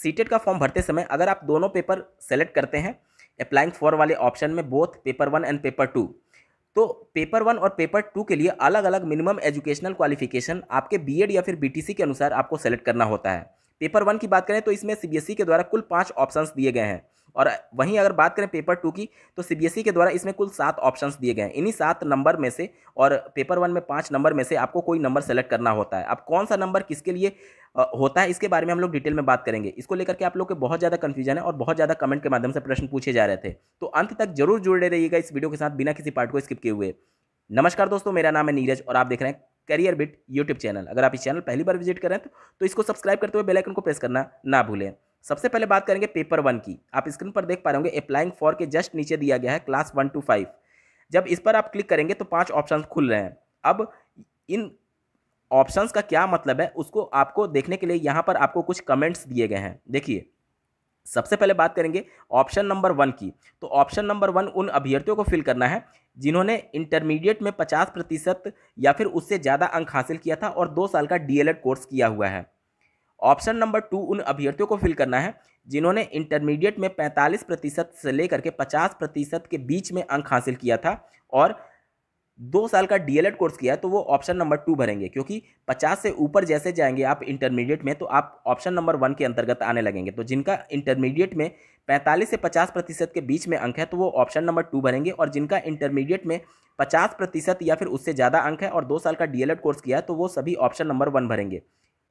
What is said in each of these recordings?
CTET का form भरते समय अगर आप दोनों पेपर सेलेक्ट करते हैं अप्लाइंग फॉर वाले ऑप्शन में, बोथ पेपर 1 एंड पेपर 2, तो पेपर 1 और पेपर 2 के लिए अलग अलग मिनिमम एजुकेशनल क्वालिफिकेशन आपके बीएड या फिर बीटीसी के अनुसार आपको सेलेक्ट करना होता है। पेपर 1 की बात करें तो इसमें सीबीएसई के द्वारा कुल 5 ऑप्शंस दिए गए हैं, और वहीं अगर बात करें पेपर 2 की तो सीबीएसई के द्वारा इसमें कुल 7 ऑप्शंस दिए गए हैं। इन्हीं 7 नंबर में से और पेपर 1 में 5 नंबर में से आपको कोई नंबर सेलेक्ट करना होता है। अब कौन सा नंबर किसके लिए होता है इसके बारे में हम लोग डिटेल में बात करेंगे। इसको लेकर के आप लोग को बहुत ज़्यादा कन्फ्यूजन है और बहुत ज़्यादा कमेंट के माध्यम से प्रश्न पूछे जा रहे थे, तो अंत तक जरूर जुड़े रहिएगा इस वीडियो के साथ बिना किसी पार्ट को स्किप किए हुए। नमस्कार दोस्तों, मेरा नाम है नीरज और आप देख रहे हैं करियर बिट यूट्यूब चैनल। अगर आप इस चैनल पहली बार विजिट कर रहे हैं तो इसको सब्सक्राइब करते हुए बेल आइकन को प्रेस करना ना भूलें। सबसे पहले बात करेंगे पेपर 1 की। आप स्क्रीन पर देख पा रहे होंगे अप्लाइंग फॉर के जस्ट नीचे दिया गया है क्लास 1 to 5। जब इस पर आप क्लिक करेंगे तो 5 ऑप्शन खुल रहे हैं। अब इन ऑप्शंस का क्या मतलब है उसको आपको देखने के लिए यहाँ पर आपको कुछ कमेंट्स दिए गए हैं। देखिए, सबसे पहले बात करेंगे ऑप्शन नंबर 1 की। तो ऑप्शन नंबर 1 उन अभ्यर्थियों को फिल करना है जिन्होंने इंटरमीडिएट में 50% या फिर उससे ज़्यादा अंक हासिल किया था और 2 साल का डीएलएड कोर्स किया हुआ है। ऑप्शन नंबर 2 उन अभ्यर्थियों को फिल करना है जिन्होंने इंटरमीडिएट में 45% से लेकर के 50% के बीच में अंक हासिल किया था और 2 साल का डीएलएड कोर्स किया है, तो वो ऑप्शन नंबर 2 भरेंगे, क्योंकि 50 से ऊपर जैसे जाएंगे आप इंटरमीडिएट में तो आप ऑप्शन नंबर 1 के अंतर्गत आने लगेंगे। तो जिनका इंटरमीडिएट में 45 से 50% के बीच में अंक है तो वो ऑप्शन नंबर 2 भरेंगे, और जिनका इंटरमीडिएट में 50% या फिर उससे ज़्यादा अंक है और 2 साल का डीएलएड कोर्स किया है तो वो सभी ऑप्शन नंबर 1 भरेंगे।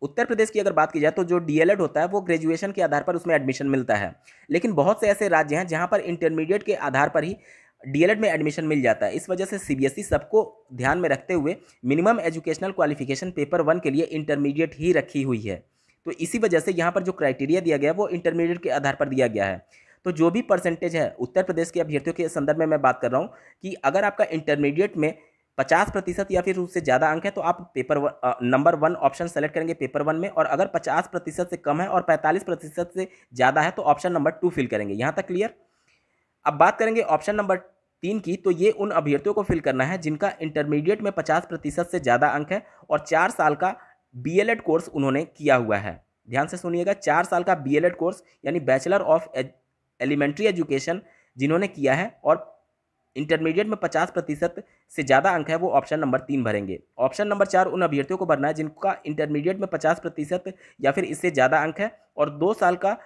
उत्तर प्रदेश की अगर बात की जाए तो जो डीएलएड होता है वो ग्रेजुएशन के आधार पर उसमें एडमिशन मिलता है, लेकिन बहुत से ऐसे राज्य हैं जहां पर इंटरमीडिएट के आधार पर ही डीएलएड में एडमिशन मिल जाता है। इस वजह से सीबीएसई सबको ध्यान में रखते हुए मिनिमम एजुकेशनल क्वालिफिकेशन पेपर 1 के लिए इंटरमीडिएट ही रखी हुई है। तो इसी वजह से यहाँ पर जो क्राइटेरिया दिया गया है वो इंटरमीडिएट के आधार पर दिया गया है। तो जो भी परसेंटेज है उत्तर प्रदेश के अभ्यर्थियों के संदर्भ में मैं बात कर रहा हूँ कि अगर आपका इंटरमीडिएट में 50% या फिर उससे ज़्यादा अंक है तो आप नंबर 1 ऑप्शन सेलेक्ट करेंगे पेपर 1 में, और अगर 50% से कम है और 45% से ज़्यादा है तो ऑप्शन नंबर 2 फिल करेंगे। यहाँ तक क्लियर। अब बात करेंगे ऑप्शन नंबर 3 की। तो ये उन अभ्यर्थियों को फिल करना है जिनका इंटरमीडिएट में 50% से ज़्यादा अंक है और 4 साल का बीएलएड कोर्स उन्होंने किया हुआ है। ध्यान से सुनिएगा, 4 साल का बीएलएड कोर्स यानी बैचलर ऑफ एलिमेंट्री एजुकेशन जिन्होंने किया है और इंटरमीडिएट में 50% से ज़्यादा अंक है वो ऑप्शन नंबर 3 भरेंगे। ऑप्शन नंबर 4 उन अभ्यर्थियों को भरना है जिनका इंटरमीडिएट में 50% या फिर इससे ज़्यादा अंक है और 2 साल का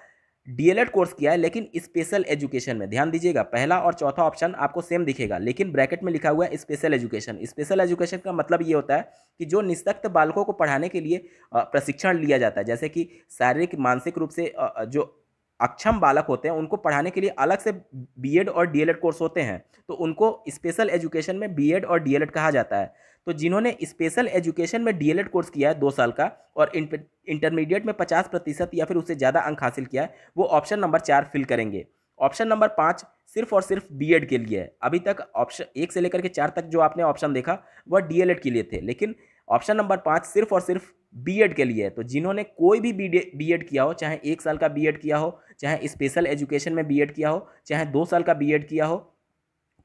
डीएलएड कोर्स किया है लेकिन स्पेशल एजुकेशन में। ध्यान दीजिएगा, पहला और चौथा ऑप्शन आपको सेम दिखेगा लेकिन ब्रैकेट में लिखा हुआ है स्पेशल एजुकेशन। स्पेशल एजुकेशन का मतलब ये होता है कि जो निःशक्त बालकों को पढ़ाने के लिए प्रशिक्षण लिया जाता है, जैसे कि शारीरिक मानसिक रूप से जो अक्षम बालक होते हैं उनको पढ़ाने के लिए अलग से बीएड और डीएलएड कोर्स होते हैं, तो उनको स्पेशल एजुकेशन में बीएड और डीएलएड कहा जाता है। तो जिन्होंने स्पेशल एजुकेशन में डीएलएड कोर्स किया है 2 साल का और इंटरमीडिएट में 50% या फिर उससे ज़्यादा अंक हासिल किया है वो ऑप्शन नंबर 4 फिल करेंगे। ऑप्शन नंबर 5 सिर्फ और सिर्फ बीएड के लिए है। अभी तक ऑप्शन 1 से लेकर के 4 तक जो आपने ऑप्शन देखा वह डीएलएड के लिए थे, लेकिन ऑप्शन नंबर 5 सिर्फ और सिर्फ बीएड के लिए है। तो जिन्होंने कोई भी बीएड किया हो, चाहे 1 साल का बीएड किया हो, चाहे स्पेशल एजुकेशन में बीएड किया हो, चाहे 2 साल का बीएड किया हो,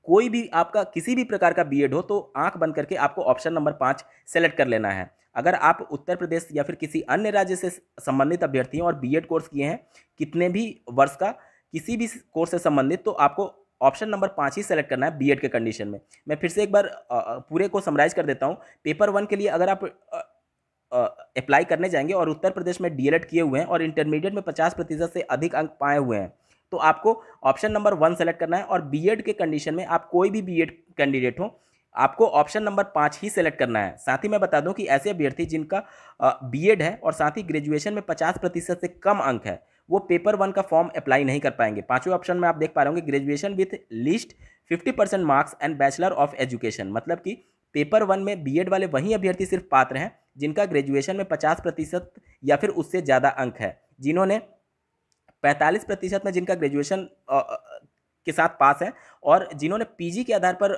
कोई भी आपका किसी भी प्रकार का बीएड हो, तो आंख बंद करके आपको ऑप्शन नंबर 5 सेलेक्ट कर लेना है। अगर आप उत्तर प्रदेश या फिर किसी अन्य राज्य से संबंधित अभ्यर्थी हैं और बीएड कोर्स किए हैं कितने भी वर्ष का किसी भी कोर्स से संबंधित, तो आपको ऑप्शन नंबर 5 ही सेलेक्ट करना है बीएड के कंडीशन में। मैं फिर से एक बार पूरे को समराइज कर देता हूँ। पेपर 1 के लिए अगर आप अप्लाई करने जाएंगे और उत्तर प्रदेश में डीएलएड किए हुए हैं और इंटरमीडिएट में 50% से अधिक अंक पाए हुए हैं तो आपको ऑप्शन नंबर 1 सेलेक्ट करना है, और बीएड के कंडीशन में आप कोई भी बीएड कैंडिडेट हो आपको ऑप्शन नंबर 5 ही सेलेक्ट करना है। साथ ही मैं बता दूं कि ऐसे अभ्यर्थी जिनका बीएड है और साथ ही ग्रेजुएशन में 50% से कम अंक है वो पेपर 1 का फॉर्म अप्लाई नहीं कर पाएंगे। 5वें ऑप्शन में आप देख पा रहे होंगे graduation with least 50% marks and bachelor of education, मतलब कि पेपर 1 में बीएड वाले वही अभ्यर्थी सिर्फ पात्र हैं जिनका ग्रेजुएशन में 50% या फिर उससे ज़्यादा अंक है। जिन्होंने 45% में जिनका ग्रेजुएशन के साथ पास है और जिन्होंने पीजी के आधार पर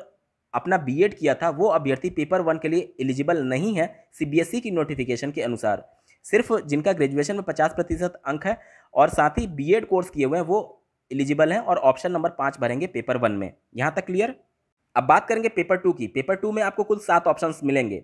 अपना बीएड किया था वो अभ्यर्थी पेपर 1 के लिए एलिजिबल नहीं है सीबीएसई की नोटिफिकेशन के अनुसार। सिर्फ जिनका ग्रेजुएशन में 50% अंक है और साथ ही बीएड कोर्स किए हुए हैं वो एलिजिबल हैं और ऑप्शन नंबर 5 भरेंगे पेपर 1 में। यहाँ तक क्लियर। अब बात करेंगे पेपर 2 की। पेपर 2 में आपको कुल 7 ऑप्शंस मिलेंगे।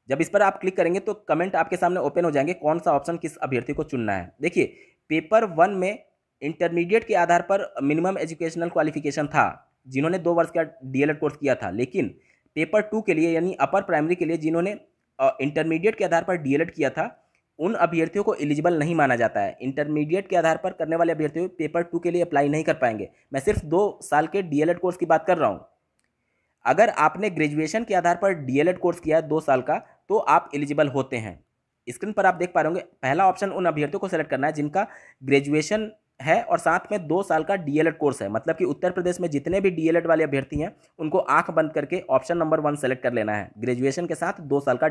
जब इस पर आप क्लिक करेंगे तो कमेंट आपके सामने ओपन हो जाएंगे कौन सा ऑप्शन किस अभ्यर्थी को चुनना है। देखिए पेपर 1 में इंटरमीडिएट के आधार पर मिनिमम एजुकेशनल क्वालिफिकेशन था, जिन्होंने 2 वर्ष का डीएलएड कोर्स किया था, लेकिन पेपर 2 के लिए यानी अपर प्राइमरी के लिए जिन्होंने इंटरमीडिएट के आधार पर डीएलएड किया था, उन अभ्यर्थियों को एलिजिबल नहीं माना जाता है। इंटरमीडिएट के आधार पर करने वाले अभ्यर्थी पेपर 2 के लिए अप्लाई नहीं कर पाएंगे। मैं सिर्फ 2 साल के डीएलएड कोर्स की बात कर रहा हूँ। अगर आपने ग्रेजुएशन के आधार पर डीएलएड कोर्स किया है 2 साल का, तो आप एलिजिबल होते हैं। स्क्रीन पर आप देख पा रहे होंगे, पहला ऑप्शन उन अभ्यर्थियों को सेलेक्ट करना है जिनका ग्रेजुएशन है और साथ में 2 साल का डीएलएड कोर्स है। मतलब कि उत्तर प्रदेश में जितने भी डीएलएड वाले अभ्यर्थी हैं, उनको आंख बंद करके ऑप्शन नंबर 1 सेलेक्ट कर लेना है, ग्रेजुएशन के साथ 2 साल का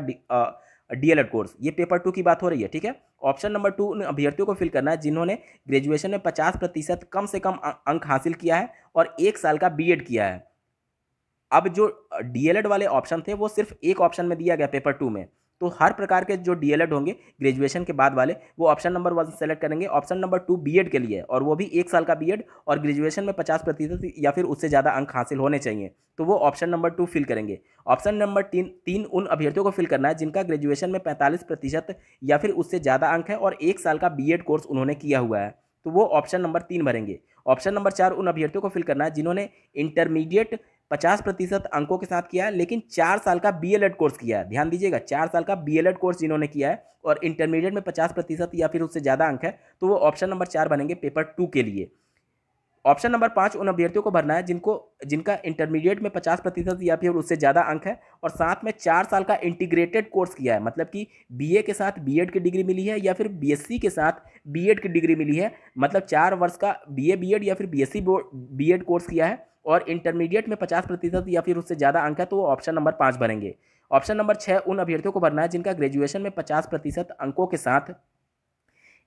डीएलएड कोर्स। ये पेपर 2 की बात हो रही है, ठीक है। ऑप्शन नंबर 2 उन अभ्यर्थियों को फिल करना है जिन्होंने ग्रेजुएशन में 50% कम से कम अंक हासिल किया है और 1 साल का बीएड किया है। अब जो डीएलएड वाले ऑप्शन थे वो सिर्फ एक ऑप्शन में दिया गया पेपर 2 में, तो हर प्रकार के जो डीएलएड होंगे ग्रेजुएशन के बाद वाले, वो ऑप्शन नंबर 1 सेलेक्ट करेंगे। ऑप्शन नंबर 2 बीएड के लिए, और वो भी 1 साल का बीएड और ग्रेजुएशन में 50% या फिर उससे ज़्यादा अंक हासिल होने चाहिए, तो वो ऑप्शन नंबर 2 फिल करेंगे। ऑप्शन नंबर 3 उन अभ्यर्थियों को फिल करना है जिनका ग्रेजुएशन में 45% या फिर उससे ज़्यादा अंक है और 1 साल का बीएड कोर्स उन्होंने किया हुआ है, तो वो ऑप्शन नंबर 3 भरेंगे। ऑप्शन नंबर 4 उन अभ्यर्थियों को फिल करना है जिन्होंने इंटरमीडिएट 50% अंकों के साथ किया है लेकिन 4 साल का बीएलएड कोर्स किया है। ध्यान दीजिएगा, 4 साल का बीएलएड कोर्स जिन्होंने किया है और इंटरमीडिएट में 50% या फिर उससे ज़्यादा अंक है, तो वो ऑप्शन नंबर 4 बनेंगे पेपर 2 के लिए। ऑप्शन नंबर 5 उन अभ्यर्थियों को भरना है जिनका इंटरमीडिएट में 50% या फिर उससे ज़्यादा अंक है और साथ में 4 साल का इंटीग्रेटेड कोर्स किया है, मतलब कि बीए के साथ बीएड की डिग्री मिली है या फिर बीएससी के साथ बीएड की डिग्री मिली है, मतलब 4 वर्ष का बीए बीएड या फिर बीएससी बीएड कोर्स किया है और इंटरमीडिएट में 50% या फिर उससे ज़्यादा अंक है, तो वो ऑप्शन नंबर 5 भरेंगे। ऑप्शन नंबर 6 उन अभ्यर्थियों को भरना है जिनका ग्रेजुएशन में 50% अंकों के साथ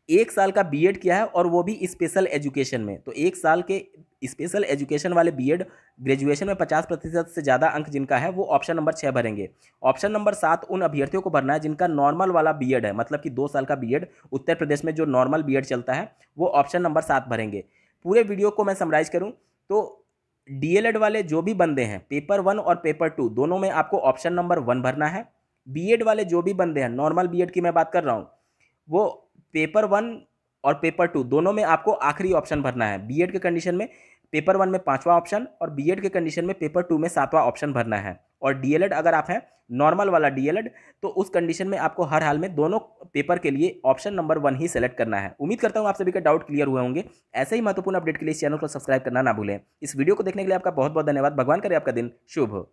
1 साल का बीएड किया है और वो भी स्पेशल एजुकेशन में, तो 1 साल के स्पेशल एजुकेशन वाले बीएड ग्रेजुएशन में 50% से ज़्यादा अंक जिनका है, वो ऑप्शन नंबर 6 भरेंगे। ऑप्शन नंबर 7 उन अभ्यर्थियों को भरना है जिनका नॉर्मल वाला बीएड है, मतलब कि 2 साल का बीएड, उत्तर प्रदेश में जो नॉर्मल बीएड चलता है, वो ऑप्शन नंबर 7 भरेंगे। पूरे वीडियो को मैं समराइज़ करूँ तो डीएलएड वाले जो भी बंदे हैं पेपर 1 और पेपर 2 दोनों में आपको ऑप्शन नंबर 1 भरना है। बीएड वाले जो भी बंदे हैं, नॉर्मल बीएड की मैं बात कर रहा हूँ, वो पेपर 1 और पेपर 2 दोनों में आपको आखिरी ऑप्शन भरना है। बीएड के कंडीशन में पेपर 1 में 5वां ऑप्शन और बीएड के कंडीशन में पेपर 2 में 7वां ऑप्शन भरना है। और डीएलएड अगर आप हैं नॉर्मल वाला डीएलएड, तो उस कंडीशन में आपको हर हाल में दोनों पेपर के लिए ऑप्शन नंबर 1 ही सेलेक्ट करना है। उम्मीद करता हूँ आप सभी का डाउट क्लियर हुए होंगे। ऐसे ही महत्वपूर्ण अपडेट के लिए इस चैनल को सब्सक्राइब करना ना भूलें। इस वीडियो को देखने के लिए आपका बहुत बहुत धन्यवाद। भगवान करे आपका दिन शुभ हो।